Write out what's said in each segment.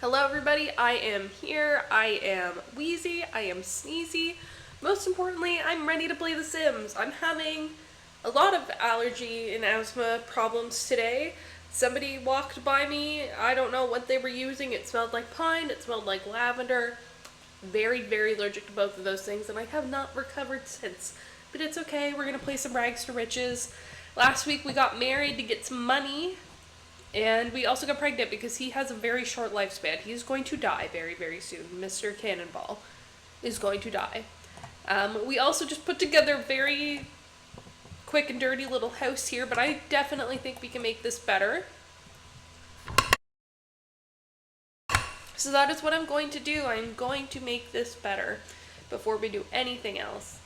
Hello everybody, I am here, I am wheezy, I am sneezy. Most importantly, I'm ready to play The Sims. I'm having a lot of allergy and asthma problems today. Somebody walked by me, I don't know what they were using, it smelled like pine, it smelled like lavender. Very, very allergic to both of those things and I have not recovered since. But it's okay, we're gonna play some Rags to Riches. Last week we got married to get some money. And we also got pregnant because he has a very short lifespan. He's going to die very, very soon. Mr. Cannonball is going to die. We also just put together a very quick and dirty little house here, but I definitely think we can make this better. So that is what I'm going to do. I'm going to make this better before we do anything else.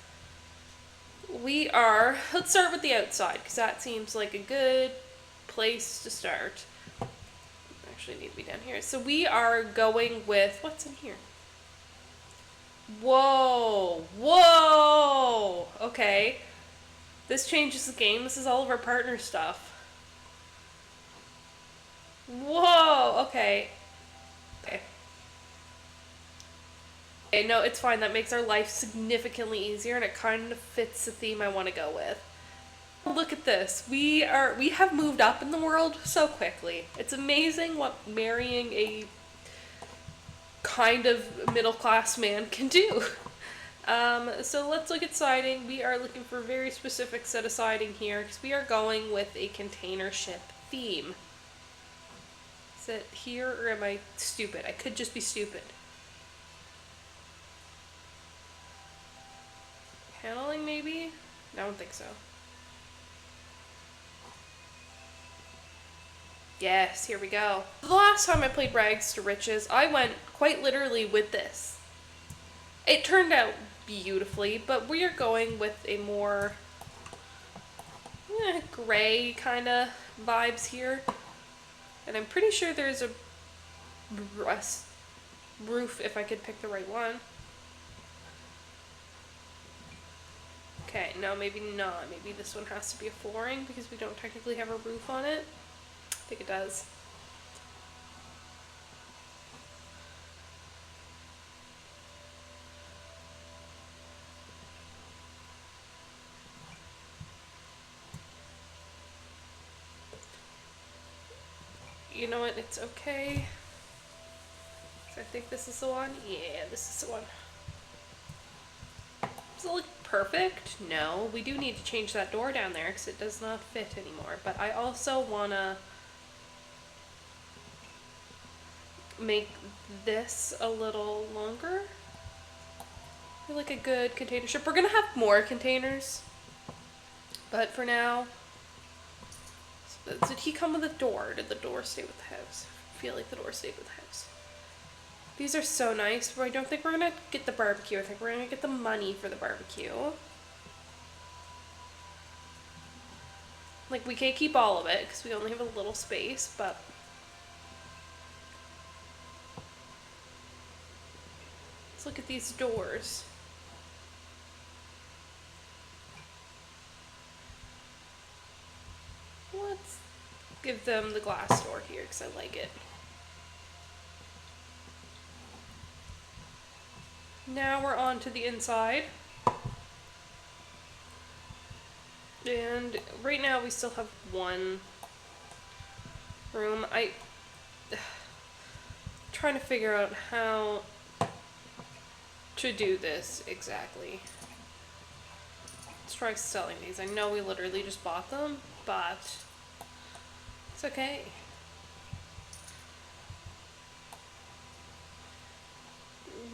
Let's start with the outside, because that seems like a good place to start. Actually need to be down here. So we are going with, what's in here? Whoa, okay. This changes the game. This is all of our partner stuff. Whoa, okay. Okay. Okay, no, it's fine. That makes our life significantly easier and it kind of fits the theme I want to go with. Look at this. We have moved up in the world so quickly. It's amazing what marrying a kind of middle-class man can do. So let's look at siding. We are looking for a very specific set of siding here because we are going with a container ship theme. Is it here or am I stupid? I could just be stupid. Paneling maybe? I don't think so. Yes, here we go. The last time I played Rags to Riches, I went quite literally with this. It turned out beautifully, but we are going with a more gray kind of vibes here. And I'm pretty sure there's a roof if I could pick the right one. Okay, no, maybe not. Maybe this one has to be a flooring because we don't technically have a roof on it. I think it does. You know what? It's okay. So I think this is the one. Yeah, this is the one. Does it look perfect? No. We do need to change that door down there because it does not fit anymore. But I also want to make this a little longer. I feel like a good container ship. We're going to have more containers. But for now... Did he come with a door? Or did the door stay with the house? I feel like the door stayed with the house. These are so nice, but I don't think we're gonna get the barbecue. I think we're gonna get the money for the barbecue. Like, we can't keep all of it, because we only have a little space, but... Let's look at these doors. Let's give them the glass door here, because I like it. Now we're on to the inside. And right now we still have one room. Trying to figure out how to do this exactly. Let's try selling these. I know we literally just bought them, but it's okay.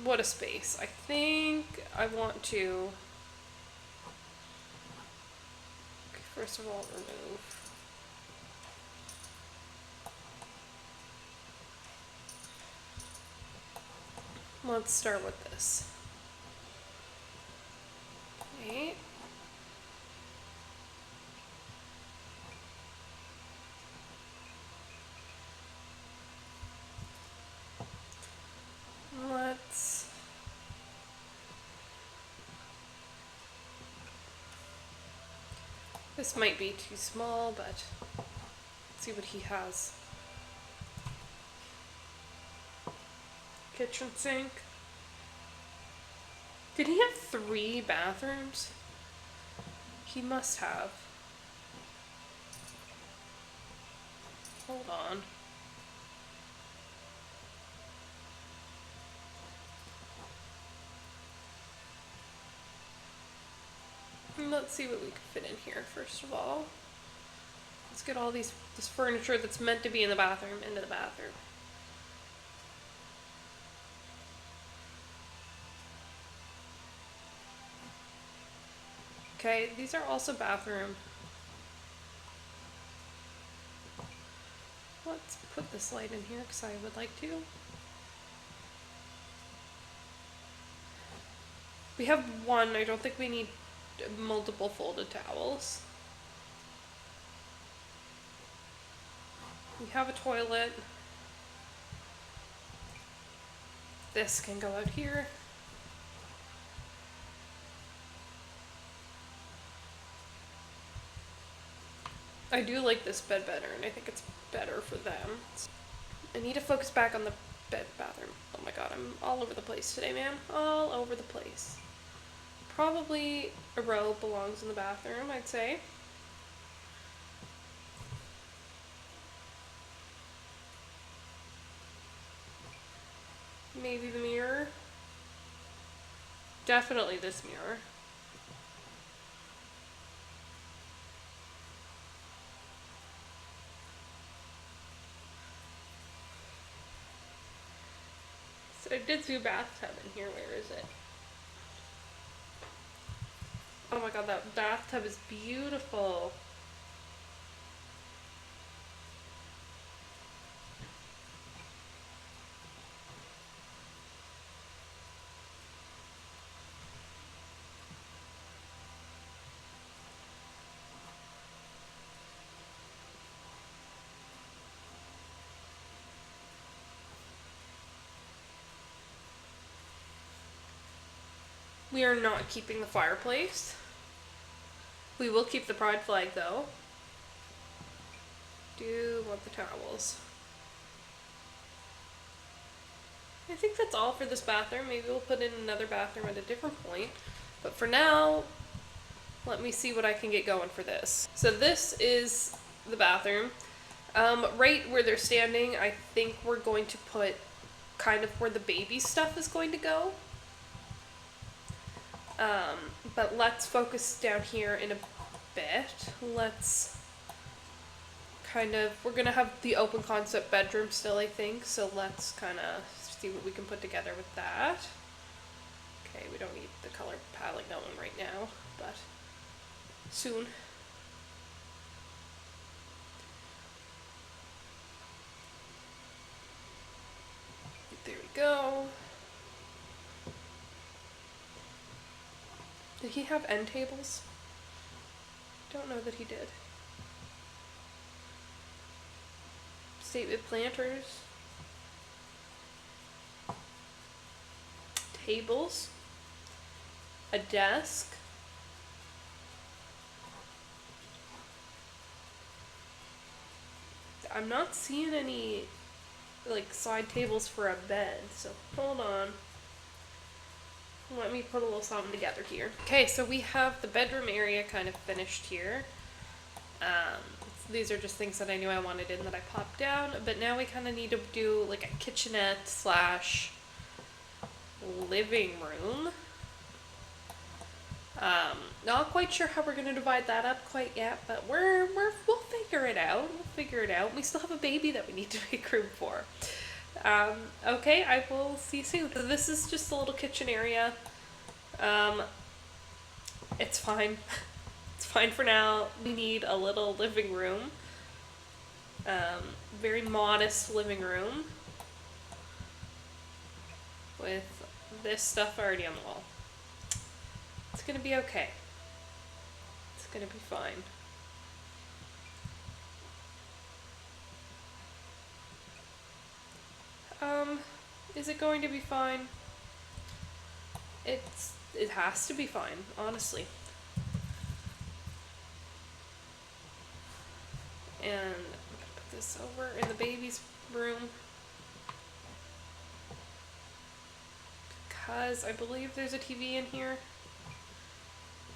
What a space. I think I want to... Okay, first of all, remove. Let's start with this. Okay. This might be too small, but let's see what he has. kitchen sink. Did he have 3 bathrooms? He must have. Hold on. Let's see what we can fit in here first of all. Let's get all this furniture that's meant to be in the bathroom into the bathroom. Okay, these are also bathroom. Let's put this light in here because I would like to. We have one. I don't think we need multiple folded towels. We have a toilet. This can go out here. I do like this bed better, and I think it's better for them. I need to focus back on the bathroom. Oh my god, I'm all over the place today, man. All over the place. Probably a robe belongs in the bathroom, I'd say. Maybe the mirror. Definitely this mirror. So I did see a bathtub in here. Where is it? Oh my god, that bathtub is beautiful. We are not keeping the fireplace. We will keep the pride flag though. Do want the towels. I think that's all for this bathroom. Maybe we'll put in another bathroom at a different point. But for now, let me see what I can get going for this. So this is the bathroom. Right where they're standing, I think we're going to put kind of where the baby stuff is going to go. But let's focus down here in a bit. Let's kind of, we're gonna have the open concept bedroom still, I think, so let's kind of see what we can put together with that. Okay, we don't need the color palette going right now, but soon. There we go. Did he have end tables? Don't know that he did. Statement planters. Tables. A desk. I'm not seeing any like side tables for a bed, so hold on. Let me put a little something together here. Okay, so we have the bedroom area kind of finished here. These are just things that I knew I wanted in that I popped down, but now we kind of need to do like a kitchenette slash living room. Not quite sure how we're gonna divide that up quite yet, but we'll figure it out. We'll figure it out. We still have a baby that we need to make room for. Okay, I will see you soon. So this is just a little kitchen area. It's fine. It's fine for now. We need a little living room. Very modest living room. With this stuff already on the wall. It's gonna be okay. It's gonna be fine. Is it going to be fine? It has to be fine, honestly. And I'm gonna put this over in the baby's room. because I believe there's a TV in here.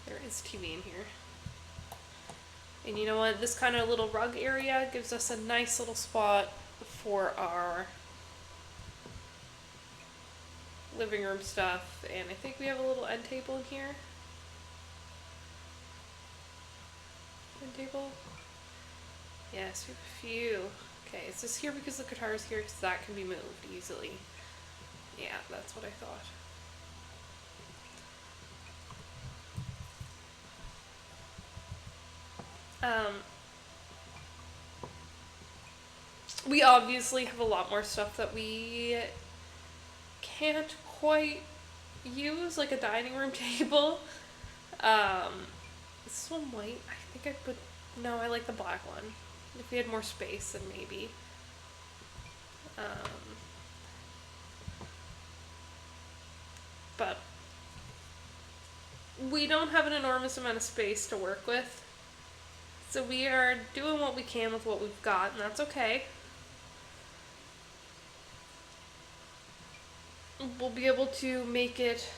There is a TV in here. And you know what? This kind of little rug area gives us a nice little spot for our living room stuff. And I think we have a little end table in here. End table? Yes, we have a few. Okay, is this here because the guitar is here? Because that can be moved easily. Yeah, that's what I thought. We obviously have a lot more stuff that we can't quite use, like a dining room table. Is this one white? I think I put... No, I like the black one. If we had more space, then maybe. But we don't have an enormous amount of space to work with. So we are doing what we can with what we've got, and that's okay. We'll be able to make it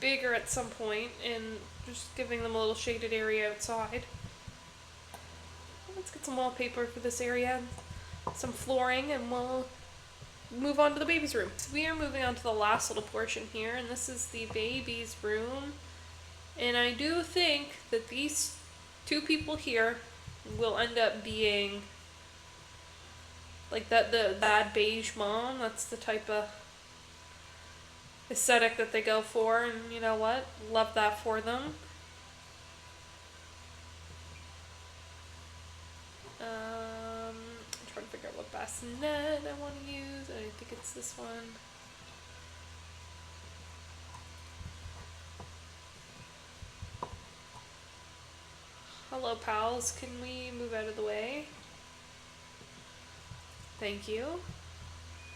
bigger at some point, and just giving them a little shaded area outside. Let's get some wallpaper for this area, some flooring, and we'll move on to the baby's room. So we are moving on to the last little portion here, and this is the baby's room. And I do think that these two people here will end up being like that beige mom. That's the type of aesthetic that they go for, and you know what? Love that for them. I'm trying to figure out what bassinet I want to use. I think it's this one. Hello, pals. Can we move out of the way? Thank you.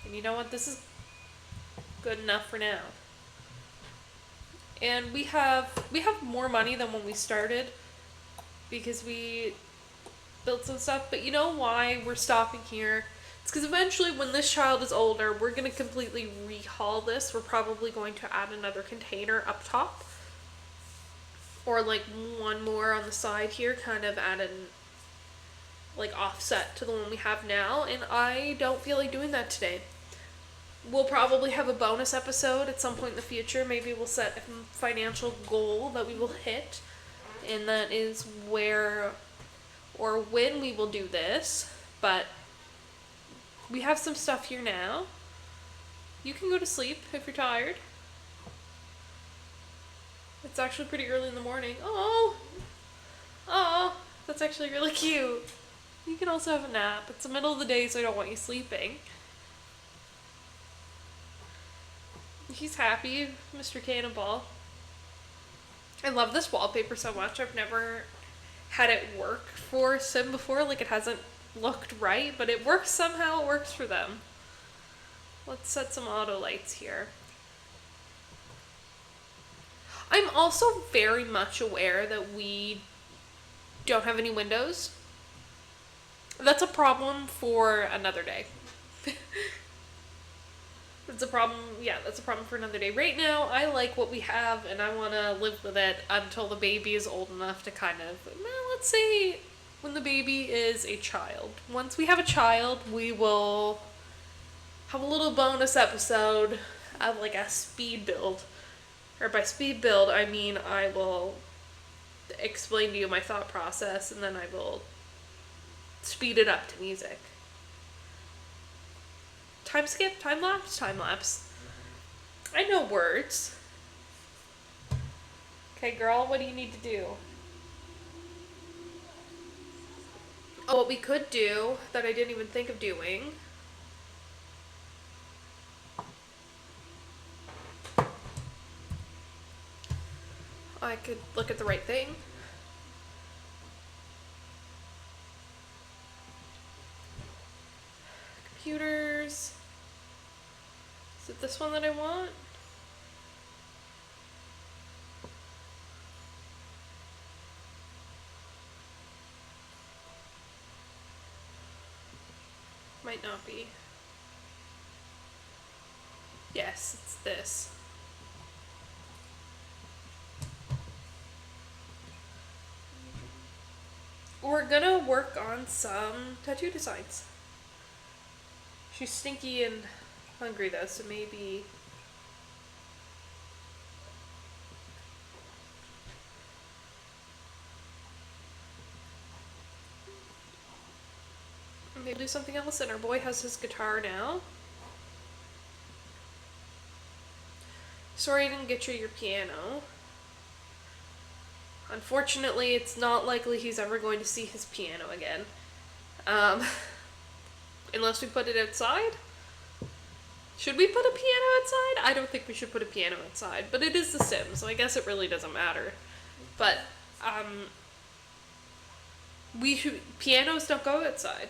And you know what? This is good enough for now. And we have more money than when we started because we built some stuff. But you know why we're stopping here? It's because eventually when this child is older, we're going to completely rehaul this. We're probably going to add another container up top. Or like one more on the side here, kind of add an like offset to the one we have now, and I don't feel like doing that today. We'll probably have a bonus episode at some point in the future. Maybe we'll set a financial goal that we will hit, and that is where or when we will do this. But we have some stuff here now. You can go to sleep if you're tired. It's actually pretty early in the morning. Oh, that's actually really cute. You can also have a nap. It's the middle of the day, so I don't want you sleeping. He's happy, Mr. Cannonball. I love this wallpaper so much. I've never had it work for Sim before. Like, it hasn't looked right, but it works somehow. It works for them. Let's set some auto lights here. I'm also very much aware that we don't have any windows. That's a problem for another day. That's a problem for another day. Right now, I like what we have, and I want to live with it until the baby is old enough to kind of, let's say, when the baby is a child. Once we have a child, we will have a little bonus episode of like a speed build. Or by speed build, I mean I will explain to you my thought process, and then I will speed it up to music. Time skip? Time lapse? Time lapse. I know words. Okay, girl, what do you need to do? Oh, what we could do that I didn't even think of doing. I could look at the right thing. Computers. Is it this one that I want? Might not be. Yes, it's this. We're gonna work on some tattoo designs. She's stinky and hungry though, so maybe... maybe do something else, and our boy has his guitar now. Sorry I didn't get you your piano. Unfortunately, it's not likely he's ever going to see his piano again. Unless we put it outside? Should we put a piano outside? I don't think we should put a piano outside, but it is The Sims, so I guess it really doesn't matter. But, pianos don't go outside.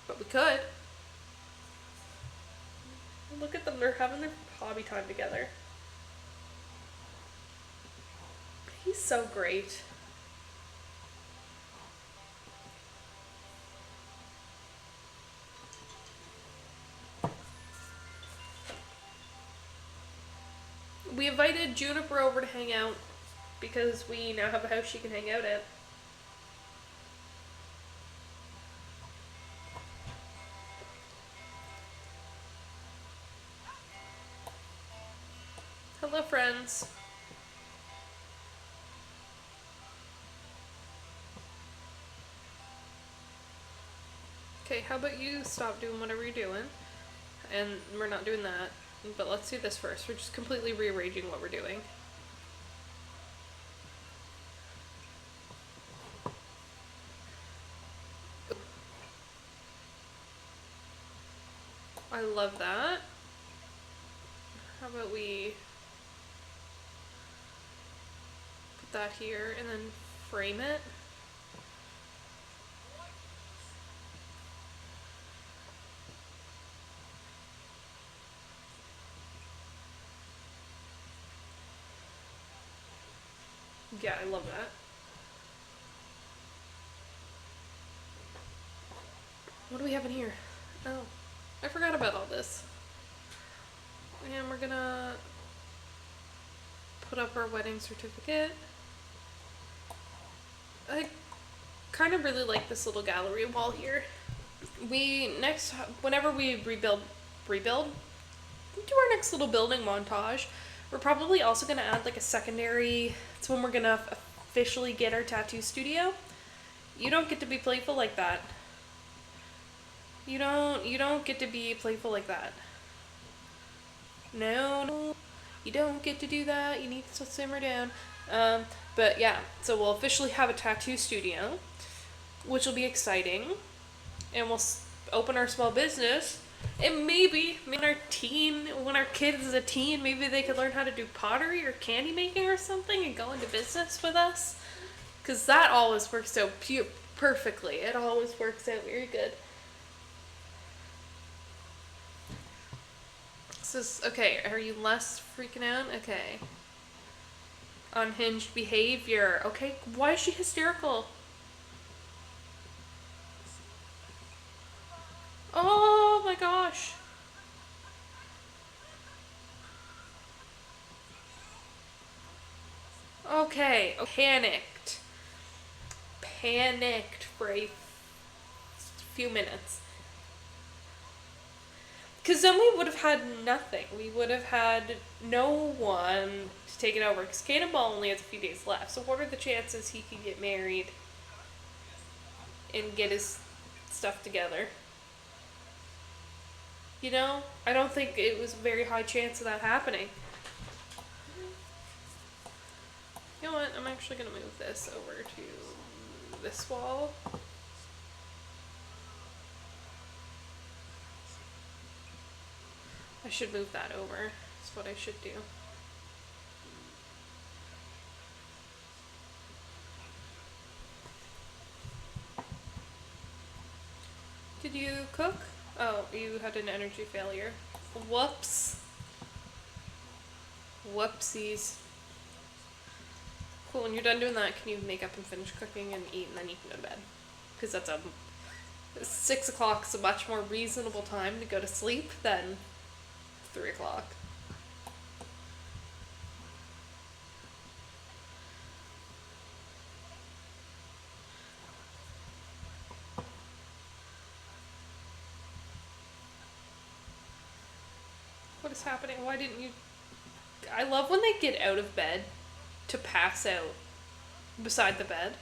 But we could. Look at them, they're having their hobby time together. He's so great. We invited Juniper over to hang out because we now have a house she can hang out at. Hello, friends. Okay, how about you stop doing whatever you're doing? And we're not doing that. But let's do this first. We're just completely rearranging what we're doing. I love that. How about we put that here and then frame it? Yeah, I love that. What do we have in here? Oh, I forgot about all this. And we're gonna put up our wedding certificate. I kind of really like this little gallery wall here. Whenever we rebuild, do our next little building montage, we're probably also gonna add like a secondary. It's when we're gonna officially get our tattoo studio. You don't get to be playful like that. You don't get to be playful like that. No, you don't get to do that. You need to simmer down. But yeah, so we'll officially have a tattoo studio, which will be exciting, and we'll open our small business. And maybe when our kid is a teen, maybe they could learn how to do pottery or candy making or something and go into business with us. Because that always works out perfectly. It always works out very good. Okay, are you less freaking out? Okay. Unhinged behavior. Okay, why is she hysterical? Oh my gosh. Okay, panicked for a few minutes. Because then we would have had nothing. We would have had no one to take it over. Because Cannonball only has a few days left. So what are the chances he can get married and get his stuff together? You know? I don't think it was a very high chance of that happening. You know what? I'm actually going to move this over to this wall. I should move that over. That's what I should do. Did you cook? Oh, you had an energy failure. Whoops. Whoopsies. Cool, when you're done doing that, can you make up and finish cooking and eat, and then you can go to bed? Because 6 o'clock is a much more reasonable time to go to sleep than 3 o'clock. What is happening? Why didn't you... I love when they get out of bed to pass out beside the bed.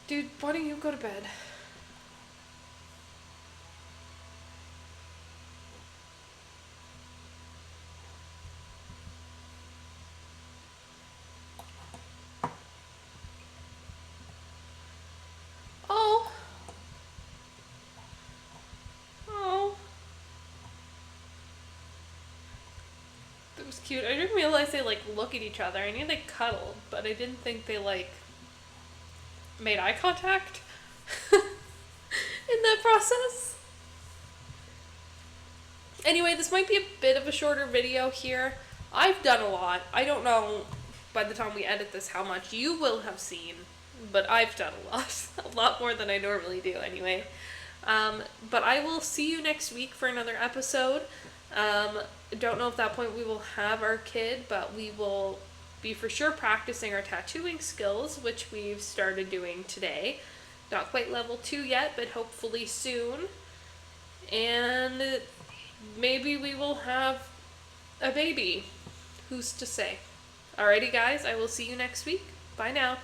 Dude, why don't you go to bed? Oh. Oh. That was cute. I didn't realize they, like, look at each other. I knew they cuddled, but I didn't think they, like, made eye contact in that process. Anyway, this might be a bit of a shorter video here. I've done a lot. I don't know by the time we edit this how much you will have seen, but I've done a lot. A lot more than I normally do anyway. But I will see you next week for another episode. Don't know if at that point we will have our kid, but we will be for sure practicing our tattooing skills, which we've started doing today. Not quite level 2 yet, but hopefully soon. And maybe we will have a baby. Who's to say? Alrighty guys, I will see you next week. Bye now.